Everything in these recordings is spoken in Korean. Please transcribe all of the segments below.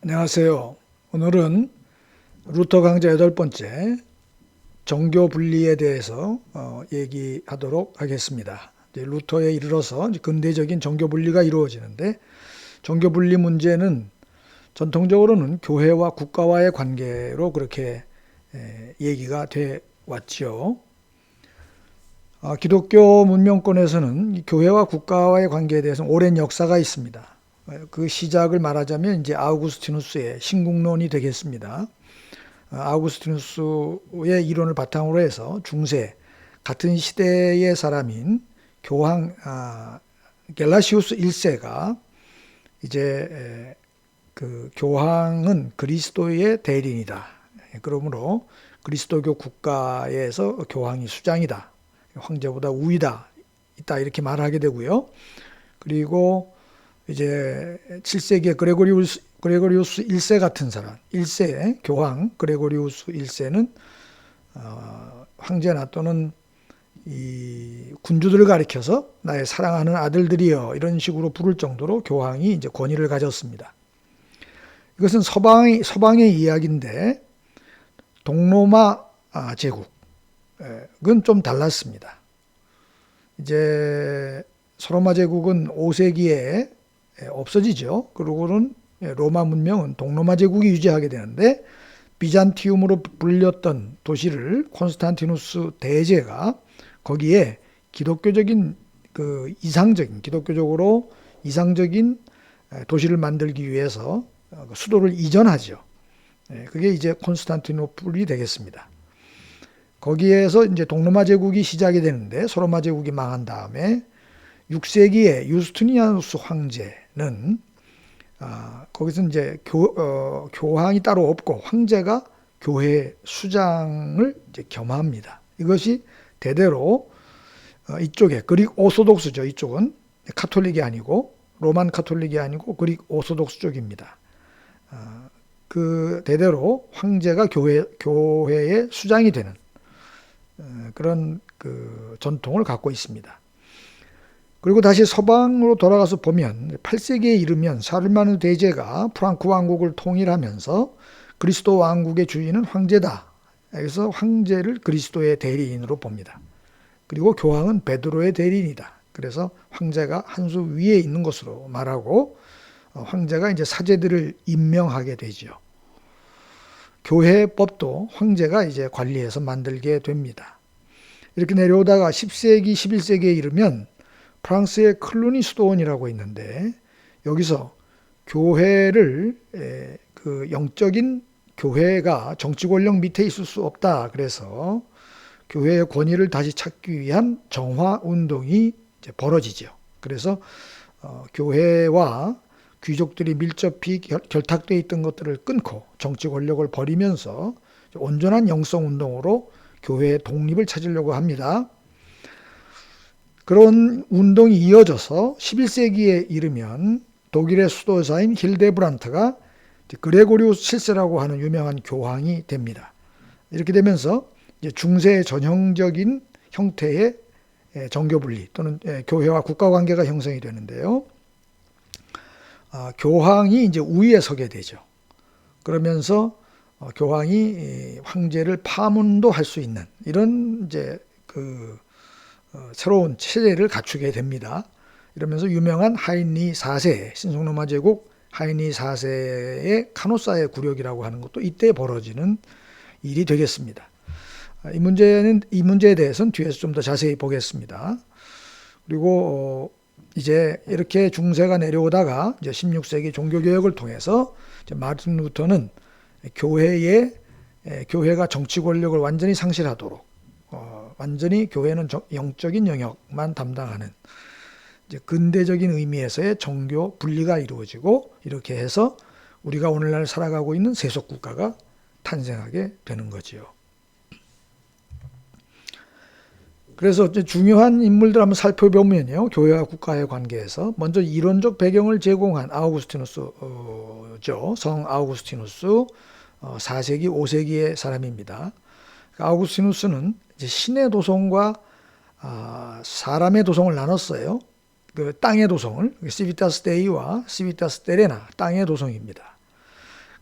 안녕하세요. 오늘은 루터 강좌 8번째 정교 분리에 대해서 얘기하도록 하겠습니다. 이제 루터에 이르러서 이제 근대적인 정교 분리가 이루어지는데, 정교 분리 문제는 전통적으로는 교회와 국가와의 관계로 그렇게 얘기가 돼 왔지요. 기독교 문명권에서는 이 교회와 국가와의 관계에 대해서는 오랜 역사가 있습니다. 그 시작을 말하자면 이제 아우구스티누스의 신국론이 되겠습니다. 아우구스티누스의 이론을 바탕으로 해서 중세 같은 시대의 사람인 교황 겔라시우스 1세가 이제 그 교황은 그리스도의 대리인이다. 그러므로 그리스도교 국가에서 교황이 수장이다. 황제보다 우위다. 있다. 이렇게 말하게 되고요. 그리고 이제 7세기의 그레고리우스 1세 같은 사람, 1세 교황 그레고리우스 1세는 황제나 또는 이 군주들을 가리켜서 나의 사랑하는 아들들이여 이런 식으로 부를 정도로 교황이 이제 권위를 가졌습니다. 이것은 서방의 이야기인데 동로마 제국은 좀 달랐습니다. 이제 서로마 제국은 5세기에 없어지죠. 그러고는 로마 문명은 동로마 제국이 유지하게 되는데, 비잔티움으로 불렸던 도시를 콘스탄티누스 대제가 거기에 기독교적인 기독교적으로 이상적인 도시를 만들기 위해서 수도를 이전하죠. 그게 이제 콘스탄티노플이 되겠습니다. 거기에서 이제 동로마 제국이 시작이 되는데, 소로마 제국이 망한 다음에 6세기에 유스티니아누스 황제는 거기서 이제 교황이 따로 없고 황제가 교회 수장을 이제 겸합니다. 이것이 대대로 이쪽에 그릭 오소독스죠. 이쪽은 카톨릭이 아니고 로만 카톨릭이 아니고 그릭 오소독스 쪽입니다. 그 대대로 황제가 교회의 수장이 되는 그런 그 전통을 갖고 있습니다. 그리고 다시 서방으로 돌아가서 보면 8세기에 이르면 샤르마누 대제가 프랑크 왕국을 통일하면서 그리스도 왕국의 주인은 황제다. 그래서 황제를 그리스도의 대리인으로 봅니다. 그리고 교황은 베드로의 대리인이다. 그래서 황제가 한 수 위에 있는 것으로 말하고 황제가 이제 사제들을 임명하게 되죠. 교회법도 황제가 이제 관리해서 만들게 됩니다. 이렇게 내려오다가 10세기, 11세기에 이르면 프랑스의 클루니 수도원이라고 있는데, 여기서 교회를 그 영적인 교회가 정치 권력 밑에 있을 수 없다. 그래서 교회의 권위를 다시 찾기 위한 정화 운동이 이제 벌어지죠. 그래서 교회와 귀족들이 밀접히 결탁되어 있던 것들을 끊고 정치 권력을 버리면서 온전한 영성 운동으로 교회의 독립을 찾으려고 합니다. 그런 운동이 이어져서 11세기에 이르면 독일의 수도사인 hildebrandt가 그레고리우스 7세라고 하는 유명한 교황이 됩니다. 이렇게 되면서 이제 중세의 전형적인 형태의 정교분리 또는 교회와 국가 관계가 형성이 되는데요. 교황이 이제 우위에 서게 되죠. 그러면서 교황이 황제를 파문도 할 수 있는 이런 이제 새로운 체제를 갖추게 됩니다. 이러면서 유명한 하인리 4세, 신성로마 제국 하인리 4세의 카노사의 굴욕이라고 하는 것도 이때 벌어지는 일이 되겠습니다. 이 문제에 대해서는 뒤에서 좀 더 자세히 보겠습니다. 그리고 이제 이렇게 중세가 내려오다가 이제 16세기 종교개혁을 통해서 이제 마르틴 루터는 교회가 정치 권력을 완전히 상실하도록 완전히 교회는 영적인 영역만 담당하는 이제 근대적인 의미에서의 정교 분리가 이루어지고, 이렇게 해서 우리가 오늘날 살아가고 있는 세속 국가가 탄생하게 되는 거지요. 그래서 이제 중요한 인물들 한번 살펴보면요, 교회와 국가의 관계에서 먼저 이론적 배경을 제공한 아우구스티누스죠. 성 아우구스티누스 4세기, 5세기의 사람입니다. 아우구스티누스는 이제 신의 도성과 사람의 도성을 나눴어요. 그 땅의 도성을 시비타스 데이와 시비타스 테레나, 땅의 도성입니다.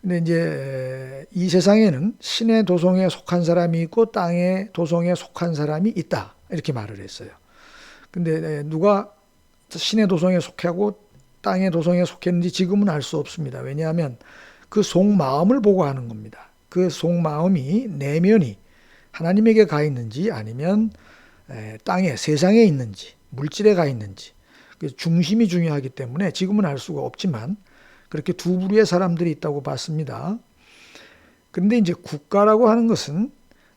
근데 이제 이 세상에는 신의 도성에 속한 사람이 있고 땅의 도성에 속한 사람이 있다. 이렇게 말을 했어요. 근데 누가 신의 도성에 속하고 땅의 도성에 속했는지 지금은 알 수 없습니다. 왜냐하면 그 속마음을 보고 하는 겁니다. 그 속마음이 내면이 하나님에게 가 있는지 아니면 땅에 세상에 있는지 물질에 가 있는지 그 중심이 중요하기 때문에 지금은 알 수가 없지만 그렇게 두 부류의 사람들이 있다고 봤습니다. 그런데 이제 국가라고 하는 것은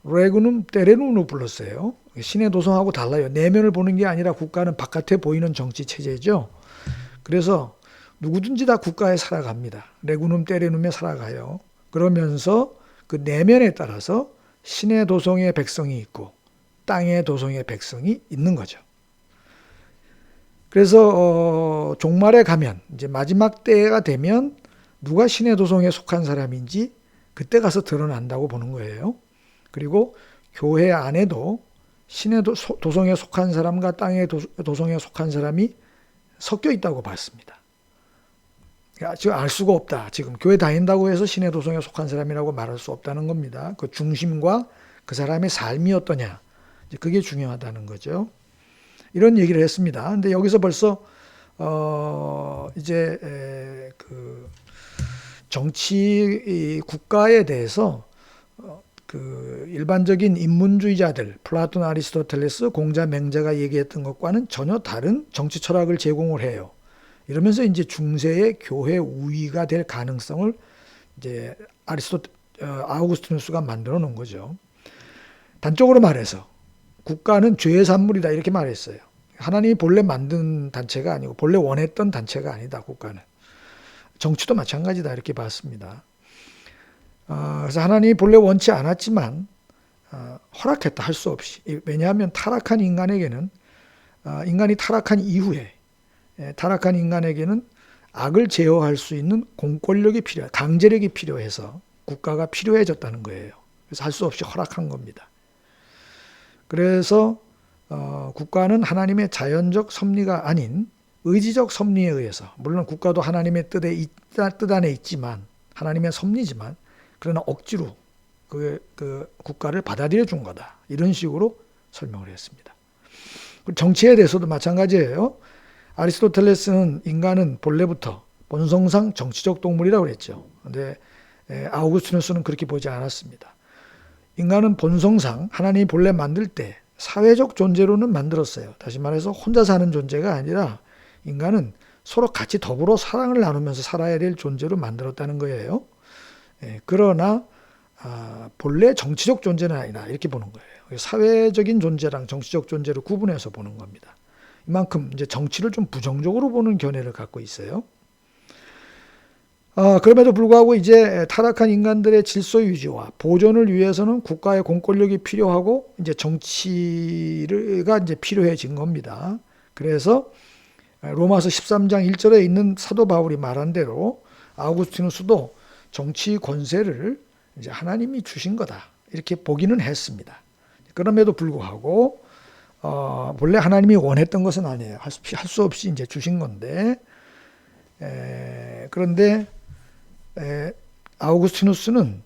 레구눔 테레눔으로 불렀어요. 신의 도성하고 달라요. 내면을 보는 게 아니라 국가는 바깥에 보이는 정치 체제죠. 그래서 누구든지 다 국가에 살아갑니다. 레구눔 테레눔에 살아가요. 그러면서 그 내면에 따라서 신의 도성의 백성이 있고 땅의 도성의 백성이 있는 거죠. 그래서 종말에 가면 이제 마지막 때가 되면 누가 신의 도성에 속한 사람인지 그때 가서 드러난다고 보는 거예요. 그리고 교회 안에도 신의 도성에 속한 사람과 땅의 도성에 속한 사람이 섞여 있다고 봤습니다. 지금 알 수가 없다. 지금 교회 다닌다고 해서 신의 도성에 속한 사람이라고 말할 수 없다는 겁니다. 그 중심과 그 사람의 삶이 어떠냐. 그게 중요하다는 거죠. 이런 얘기를 했습니다. 근데 여기서 벌써 이제 그 정치 국가에 대해서 그 일반적인 인문주의자들 플라톤, 아리스토텔레스, 공자, 맹자가 얘기했던 것과는 전혀 다른 정치 철학을 제공을 해요. 이러면서 이제 중세의 교회 우위가 될 가능성을 이제 아우구스티누스가 만들어 놓은 거죠. 단적으로 말해서 국가는 죄의 산물이다 이렇게 말했어요. 하나님이 본래 만든 단체가 아니고 본래 원했던 단체가 아니다. 국가는. 정치도 마찬가지다 이렇게 봤습니다. 그래서 하나님이 본래 원치 않았지만 허락했다 할 수 없이. 왜냐하면 타락한 인간에게는 인간이 타락한 이후에 타락한 인간에게는 악을 제어할 수 있는 공권력이 강제력이 필요해서 국가가 필요해졌다는 거예요. 그래서 할 수 없이 허락한 겁니다. 그래서 국가는 하나님의 자연적 섭리가 아닌 의지적 섭리에 의해서 물론 국가도 하나님의 뜻 안에 있지만 하나님의 섭리지만 그러나 억지로 그 국가를 받아들여 준 거다. 이런 식으로 설명을 했습니다. 정치에 대해서도 마찬가지예요. 아리스토텔레스는 인간은 본래부터 본성상 정치적 동물이라고 그랬죠. 그런데 아우구스티누스는 그렇게 보지 않았습니다. 인간은 본성상 하나님이 본래 만들 때 사회적 존재로는 만들었어요. 다시 말해서 혼자 사는 존재가 아니라 인간은 서로 같이 더불어 사랑을 나누면서 살아야 될 존재로 만들었다는 거예요. 그러나 본래 정치적 존재는 아니다 이렇게 보는 거예요. 사회적인 존재랑 정치적 존재를 구분해서 보는 겁니다. 이만큼 이제 정치를 좀 부정적으로 보는 견해를 갖고 있어요. 그럼에도 불구하고 이제 타락한 인간들의 질서 유지와 보존을 위해서는 국가의 공권력이 필요하고 이제 정치가 이제 필요해진 겁니다. 그래서 로마서 13장 1절에 있는 사도 바울이 말한 대로 아우구스티누스도 정치 권세를 이제 하나님이 주신 거다 이렇게 보기는 했습니다. 그럼에도 불구하고 본래 하나님이 원했던 것은 아니에요. 할 수 없이 이제 주신 건데 그런데 아우구스티누스는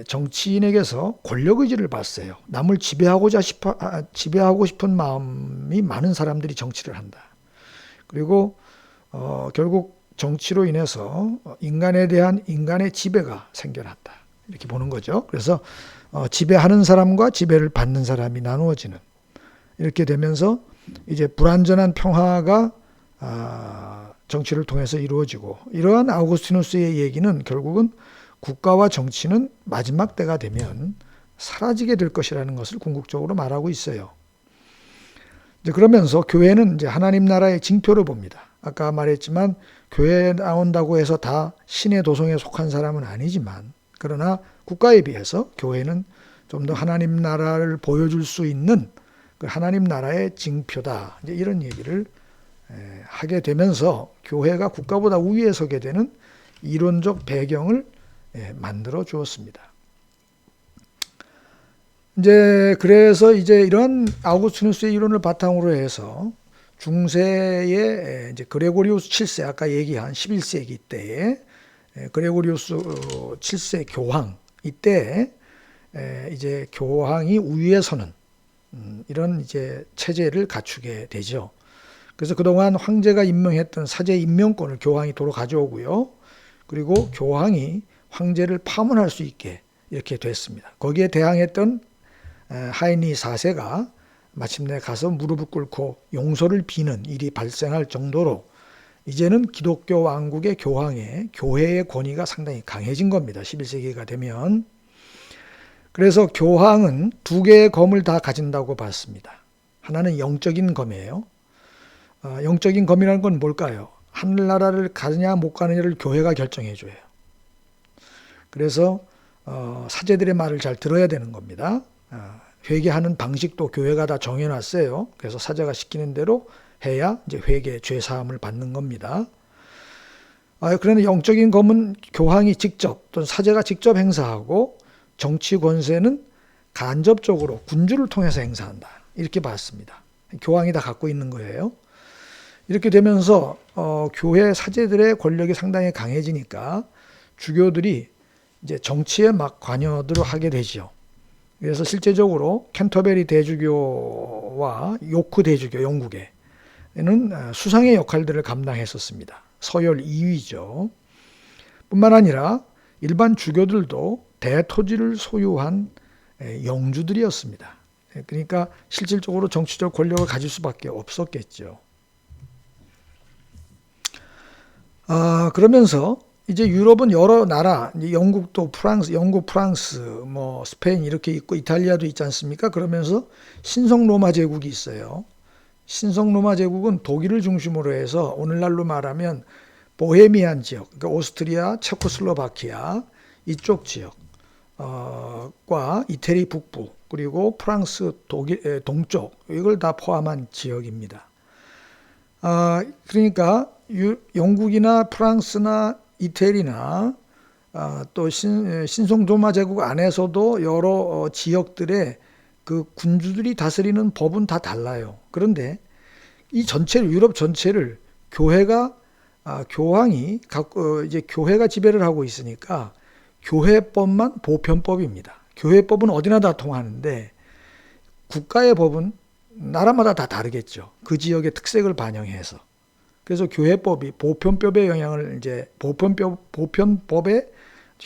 정치인에게서 권력 의지를 봤어요. 남을 지배하고 싶은 마음이 많은 사람들이 정치를 한다. 그리고 결국 정치로 인해서 인간에 대한 인간의 지배가 생겨났다. 이렇게 보는 거죠. 그래서 지배하는 사람과 지배를 받는 사람이 나누어지는 이렇게 되면서 이제 불완전한 평화가 정치를 통해서 이루어지고 이러한 아우구스티누스의 얘기는 결국은 국가와 정치는 마지막 때가 되면 사라지게 될 것이라는 것을 궁극적으로 말하고 있어요. 이제 그러면서 교회는 이제 하나님 나라의 징표를 봅니다. 아까 말했지만 교회에 나온다고 해서 다 신의 도성에 속한 사람은 아니지만 그러나 국가에 비해서 교회는 좀 더 하나님 나라를 보여줄 수 있는 그 하나님 나라의 징표다. 이제 이런 얘기를 하게 되면서 교회가 국가보다 우위에 서게 되는 이론적 배경을 만들어 주었습니다. 그래서 이런 아우구스티누스의 이론을 바탕으로 해서 중세의 이제 그레고리우스 7세 아까 얘기한 11세기 때에 그레고리우스 7세 교황 이때 이제 교황이 우위에 서는 이런 이제 체제를 갖추게 되죠. 그래서 그동안 황제가 임명했던 사제 임명권을 교황이 도로 가져오고요. 그리고 교황이 황제를 파문할 수 있게 이렇게 됐습니다. 거기에 대항했던 하이니 4세가 마침내 가서 무릎을 꿇고 용서를 비는 일이 발생할 정도로 이제는 기독교 왕국의 교회의 권위가 상당히 강해진 겁니다. 11세기가 되면. 그래서 교황은 두 개의 검을 다 가진다고 봤습니다. 하나는 영적인 검이에요. 영적인 검이라는 건 뭘까요? 하늘나라를 가느냐 못 가느냐를 교회가 결정해 줘요. 그래서 사제들의 말을 잘 들어야 되는 겁니다. 회개하는 방식도 교회가 다 정해놨어요. 그래서 사제가 시키는 대로 해야 이제 회개, 죄 사함을 받는 겁니다. 그런데 영적인 검은 교황이 직접 또는 사제가 직접 행사하고 정치 권세는 간접적으로 군주를 통해서 행사한다. 이렇게 봤습니다. 교황이 다 갖고 있는 거예요. 이렇게 되면서 교회 사제들의 권력이 상당히 강해지니까 주교들이 이제 정치에 막 관여들을 하게 되죠. 그래서 실제적으로 캔터베리 대주교와 요크 대주교 영국에는 수상의 역할들을 감당했었습니다. 서열 2위죠. 뿐만 아니라 일반 주교들도 대토지를 소유한 영주들이었습니다. 그러니까 실질적으로 정치적 권력을 가질 수밖에 없었겠죠. 그러면서 이제 유럽은 여러 나라, 영국, 프랑스, 뭐 스페인 이렇게 있고 이탈리아도 있지 않습니까? 그러면서 신성 로마 제국이 있어요. 신성 로마 제국은 독일을 중심으로 해서 오늘날로 말하면 보헤미안 지역, 그러니까 오스트리아, 체코슬로바키아 이쪽 지역과 이태리 북부 그리고 프랑스 동쪽 이걸 다 포함한 지역입니다. 그러니까 영국이나 프랑스나 이태리나 또 신성 로마 제국 안에서도 여러 지역들의 그 군주들이 다스리는 법은 다 달라요. 그런데 이 유럽 전체를 교황이 이제 교회가 지배를 하고 있으니까 교회법만 보편법입니다. 교회법은 어디나 다 통하는데 국가의 법은 나라마다 다 다르겠죠. 그 지역의 특색을 반영해서. 그래서 교회법이 보편법의 영향을 이제 보편법의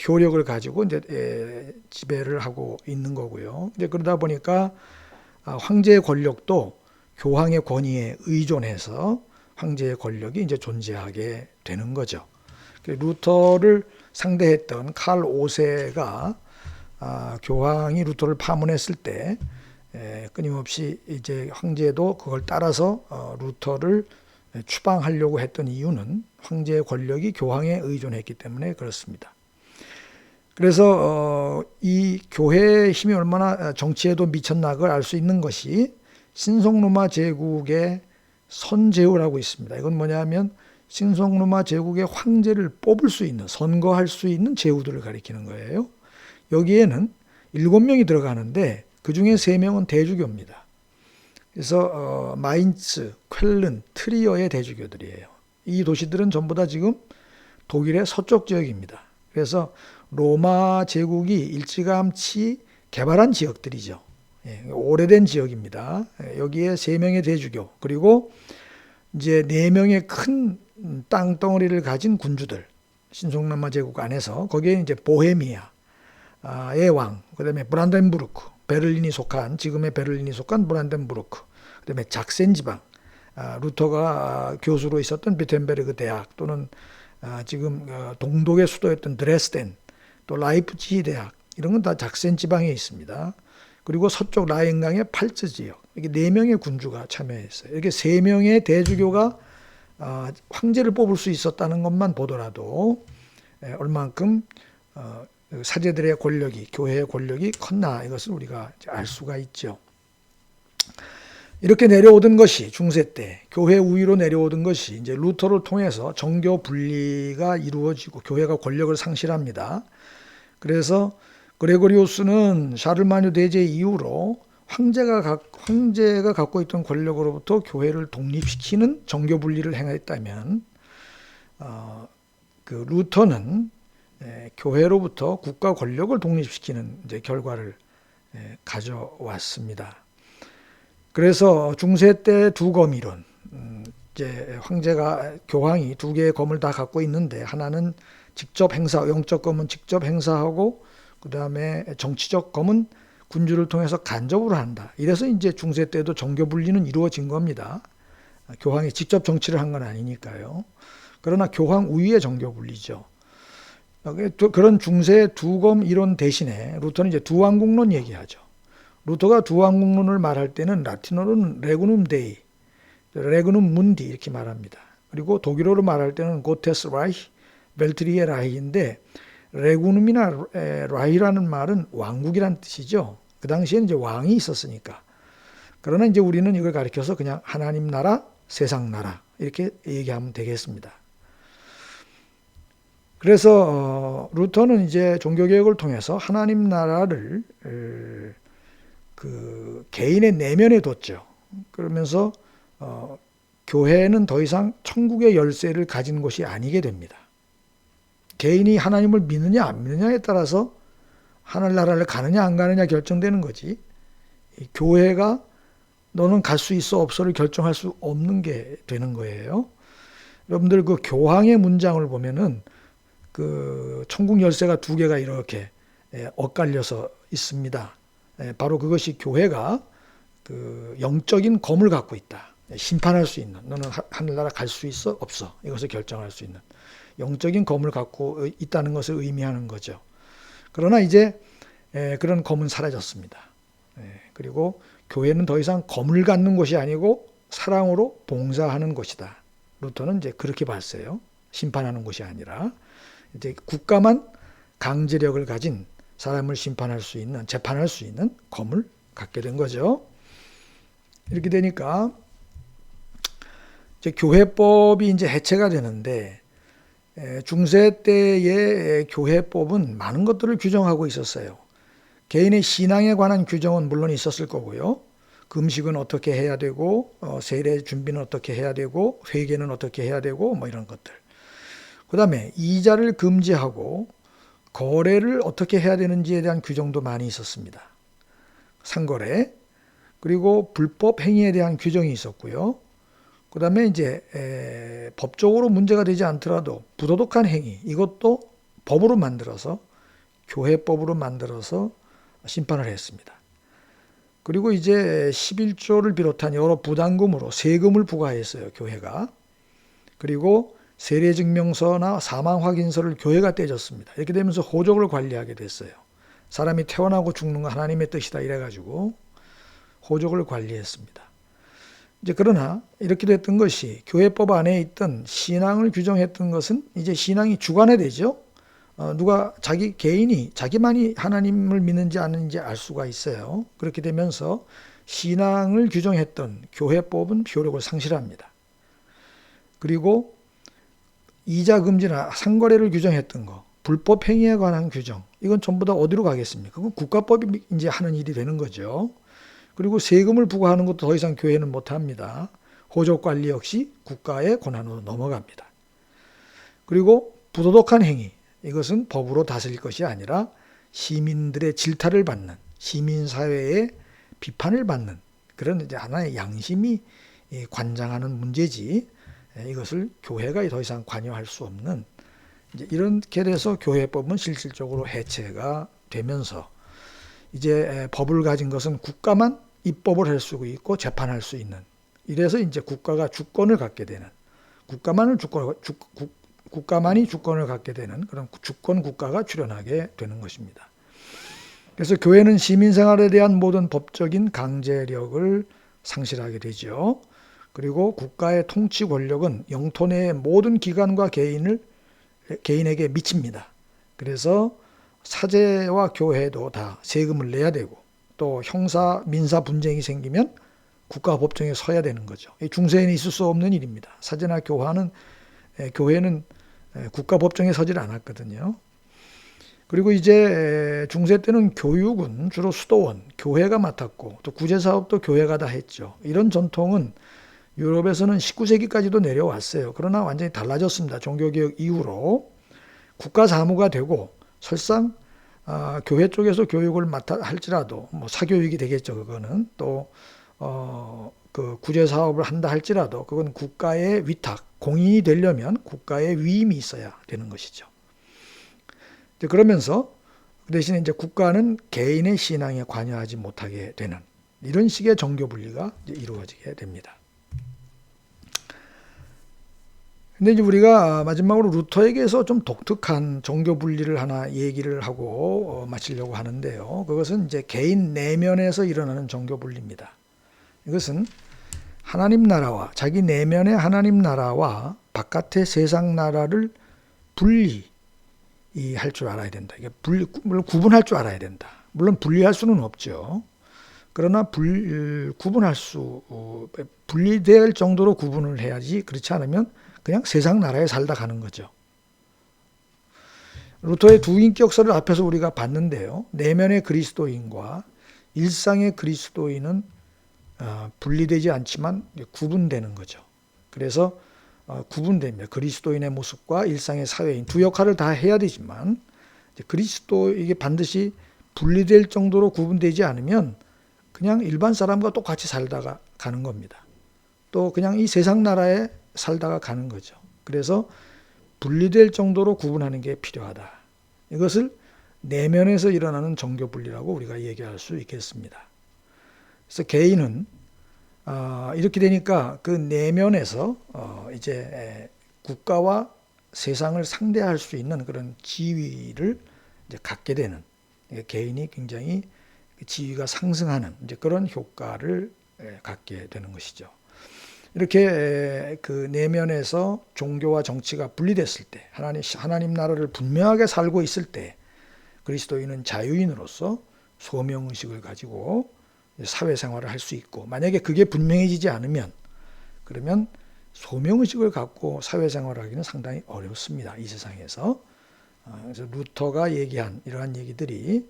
효력을 가지고 이제 지배를 하고 있는 거고요. 이제 그러다 보니까 황제의 권력도 교황의 권위에 의존해서 황제의 권력이 이제 존재하게 되는 거죠. 루터를 상대했던 칼 5세가 교황이 루터를 파문했을 때 끊임없이 이제 황제도 그걸 따라서 루터를 추방하려고 했던 이유는 황제의 권력이 교황에 의존했기 때문에 그렇습니다. 그래서 이 교회의 힘이 얼마나 정치에도 미쳤나 그걸 알 수 있는 것이 신성로마 제국의 선제후라고 있습니다. 이건 뭐냐면 신성로마 제국의 황제를 뽑을 수 있는, 선거할 수 있는 제후들을 가리키는 거예요. 여기에는 7명이 들어가는데 그 중에 3명은 대주교입니다. 그래서 마인츠, 쾰른, 트리어의 대주교들이에요. 이 도시들은 전부 다 지금 독일의 서쪽 지역입니다. 그래서 로마 제국이 일찌감치 개발한 지역들이죠. 오래된 지역입니다. 여기에 3명의 대주교 그리고 이제 4명의 큰 땅덩어리를 가진 군주들, 신성로마 제국 안에서 거기에 이제 보헤미아의 왕, 그다음에 브란덴부르크, 지금의 베를린이 속한 브란덴부르크, 그다음에 작센 지방, 루터가 교수로 있었던 비텐베르그 대학 또는 지금 동독의 수도였던 드레스덴, 또 라이프치히 대학 이런 건 다 작센 지방에 있습니다. 그리고 서쪽 라인강의 팔츠 지역, 이게 4명의 군주가 참여했어요. 이렇게 3명의 대주교가 황제를 뽑을 수 있었다는 것만 보더라도 얼만큼 사제들의 권력이, 교회의 권력이 컸나 이것을 우리가 알 수가 있죠. 이렇게 내려오던 것이 중세 때 교회 우위로 내려오던 것이 이제 루터를 통해서 정교 분리가 이루어지고 교회가 권력을 상실합니다. 그래서 그레고리우스는 샤를마뉴 대제 이후로 황제가 갖고 있던 권력으로부터 교회를 독립시키는 정교 분리를 행했다면 그 루터는 교회로부터 국가 권력을 독립시키는 이제 결과를 가져왔습니다. 그래서 중세 때 두검 이론, 이제 교황이 두 개의 검을 다 갖고 있는데 하나는 직접 행사, 영적 검은 직접 행사하고 그 다음에 정치적 검은 군주를 통해서 간접으로 한다. 이래서 이제 중세 때도 정교 분리는 이루어진 겁니다. 교황이 직접 정치를 한 건 아니니까요. 그러나 교황 우위의 정교 분리죠. 그런 중세 두검 이론 대신에 루터는 이제 두왕국론 얘기하죠. 루터가 두왕국론을 말할 때는 라틴어로는 레구눔 데이, 레구눔 문디 이렇게 말합니다. 그리고 독일어로 말할 때는 고테스 라이히, 벨트리에 라히인데 레구눔이나 라히라는 말은 왕국이란 뜻이죠. 그 당시에는 이제 왕이 있었으니까. 그러나 이제 우리는 이걸 가리켜서 그냥 하나님 나라, 세상 나라 이렇게 얘기하면 되겠습니다. 그래서 루터는 이제 종교개혁을 통해서 하나님 나라를 그 개인의 내면에 뒀죠. 그러면서 교회는 더 이상 천국의 열쇠를 가진 곳이 아니게 됩니다. 개인이 하나님을 믿느냐 안 믿느냐에 따라서 하늘나라를 가느냐 안 가느냐 결정되는 거지. 교회가 너는 갈 수 있어 없어를 결정할 수 없는 게 되는 거예요. 여러분들 그 교황의 문장을 보면은 그 천국 열쇠가 두 개가 이렇게 엇갈려서 있습니다. 바로 그것이 교회가 그 영적인 검을 갖고 있다. 심판할 수 있는, 너는 하늘나라 갈 수 있어 없어 이것을 결정할 수 있는 영적인 검을 갖고 있다는 것을 의미하는 거죠. 그러나 이제 그런 검은 사라졌습니다. 그리고 교회는 더 이상 검을 갖는 곳이 아니고 사랑으로 봉사하는 곳이다. 루터는 이제 그렇게 봤어요. 심판하는 곳이 아니라 이제 국가만 강제력을 가진 사람을 심판할 수 있는, 재판할 수 있는 검을 갖게 된 거죠. 이렇게 되니까 이제 교회법이 이제 해체가 되는데 중세 때의 교회법은 많은 것들을 규정하고 있었어요. 개인의 신앙에 관한 규정은 물론 있었을 거고요. 금식은 어떻게 해야 되고 세례 준비는 어떻게 해야 되고 회개는 어떻게 해야 되고 뭐 이런 것들. 그 다음에 이자를 금지하고 거래를 어떻게 해야 되는지에 대한 규정도 많이 있었습니다. 상거래, 그리고 불법 행위에 대한 규정이 있었고요. 그 다음에 이제 법적으로 문제가 되지 않더라도 부도덕한 행위, 이것도 법으로 만들어서 교회법으로 만들어서 심판을 했습니다. 그리고 이제 11조를 비롯한 여러 부담금으로 세금을 부과했어요, 교회가. 그리고 세례증명서나 사망확인서를 교회가 떼줬습니다. 이렇게 되면서 호적을 관리하게 됐어요. 사람이 태어나고 죽는 건 하나님의 뜻이다 이래가지고 호적을 관리했습니다. 이제 그러나 이렇게 됐던 것이 교회법 안에 있던 신앙을 규정했던 것은 이제 신앙이 주관화되죠. 누가 개인이 자기만이 하나님을 믿는지 아는지 알 수가 있어요. 그렇게 되면서 신앙을 규정했던 교회법은 효력을 상실합니다. 그리고 이자 금지나 상거래를 규정했던 거, 불법 행위에 관한 규정, 이건 전부 다 어디로 가겠습니까? 그건 국가법이 이제 하는 일이 되는 거죠. 그리고 세금을 부과하는 것도 더 이상 교회는 못합니다. 호적 관리 역시 국가의 권한으로 넘어갑니다. 그리고 부도덕한 행위, 이것은 법으로 다스릴 것이 아니라 시민들의 질타를 받는, 시민사회의 비판을 받는 그런 이제 하나의 양심이 관장하는 문제지, 이것을 교회가 더 이상 관여할 수 없는, 이제 이렇게 돼서 교회법은 실질적으로 해체가 되면서 이제 법을 가진 것은 국가만 입법을 할 수 있고 재판할 수 있는, 이래서 이제 국가가 주권을 갖게 되는, 국가만이 주권을 갖게 되는 그런 주권 국가가 출현하게 되는 것입니다. 그래서 교회는 시민생활에 대한 모든 법적인 강제력을 상실하게 되죠. 그리고 국가의 통치 권력은 영토 내의 모든 기관과 개인에게 미칩니다. 그래서 사제와 교회도 다 세금을 내야 되고, 또 형사, 민사 분쟁이 생기면 국가법정에 서야 되는 거죠. 중세에는 있을 수 없는 일입니다. 사제나 교회는 국가법정에 서질 않았거든요. 그리고 이제 중세 때는 교육은 주로 수도원, 교회가 맡았고, 또 구제사업도 교회가 다 했죠. 이런 전통은 유럽에서는 19세기까지도 내려왔어요. 그러나 완전히 달라졌습니다. 종교개혁 이후로 국가 사무가 되고 설상 교회 쪽에서 교육을 맡아 할지라도 뭐 사교육이 되겠죠. 그거는 또 그 구제 사업을 한다 할지라도 그건 국가의 위탁, 공인이 되려면 국가의 위임이 있어야 되는 것이죠. 그러면서 그 대신에 이제 국가는 개인의 신앙에 관여하지 못하게 되는 이런 식의 정교 분리가 이루어지게 됩니다. 근데 이제 우리가 마지막으로 루터에게서 좀 독특한 종교 분리를 하나 얘기를 하고 마치려고 하는데요. 그것은 이제 개인 내면에서 일어나는 종교 분리입니다. 이것은 하나님 나라와 자기 내면의 하나님 나라와 바깥의 세상 나라를 분리할 줄 알아야 된다. 이게 물론 구분할 줄 알아야 된다. 물론 분리할 수는 없죠. 그러나 분리될 정도로 구분을 해야지, 그렇지 않으면 그냥 세상 나라에 살다 가는 거죠. 루터의 두 인격설을 앞에서 우리가 봤는데요. 내면의 그리스도인과 일상의 그리스도인은 분리되지 않지만 구분되는 거죠. 그래서 구분됩니다. 그리스도인의 모습과 일상의 사회인 두 역할을 다 해야 되지만 이게 반드시 분리될 정도로 구분되지 않으면 그냥 일반 사람과 똑같이 살다가 가는 겁니다. 또 그냥 이 세상 나라에 살다가 가는 거죠. 그래서 분리될 정도로 구분하는 게 필요하다. 이것을 내면에서 일어나는 정교 분리라고 우리가 얘기할 수 있겠습니다. 그래서 개인은 이렇게 되니까 그 내면에서 이제 국가와 세상을 상대할 수 있는 그런 지위를 이제 갖게 되는, 개인이 굉장히 지위가 상승하는 이제 그런 효과를 갖게 되는 것이죠. 이렇게 그 내면에서 종교와 정치가 분리됐을 때, 하나님 나라를 분명하게 살고 있을 때 그리스도인은 자유인으로서 소명의식을 가지고 사회생활을 할 수 있고, 만약에 그게 분명해지지 않으면 그러면 소명의식을 갖고 사회생활을 하기는 상당히 어렵습니다. 이 세상에서. 그래서 루터가 얘기한 이러한 얘기들이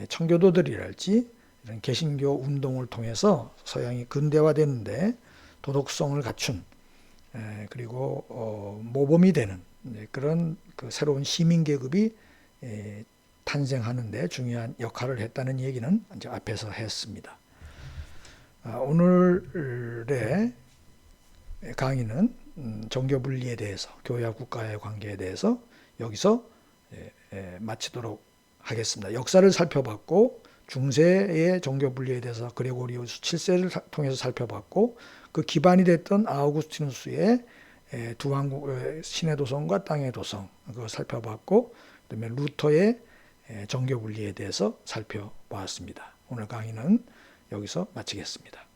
청교도들이랄지 이런 개신교 운동을 통해서 서양이 근대화되는데 도덕성을 갖춘 그리고 모범이 되는 그런 그 새로운 시민계급이 탄생하는데 중요한 역할을 했다는 얘기는 이제 앞에서 했습니다. 오늘의 강의는 정교분리에 대해서, 교회와 국가의 관계에 대해서 여기서 마치도록 하겠습니다. 역사를 살펴봤고 중세의 종교분리에 대해서 그레고리우스 7세를 통해서 살펴봤고 그 기반이 됐던 아우구스티누스의 두 왕국, 신의 도성과 땅의 도성 그걸 살펴봤고, 그다음에 루터의 정교분리에 대해서 살펴보았습니다. 오늘 강의는 여기서 마치겠습니다.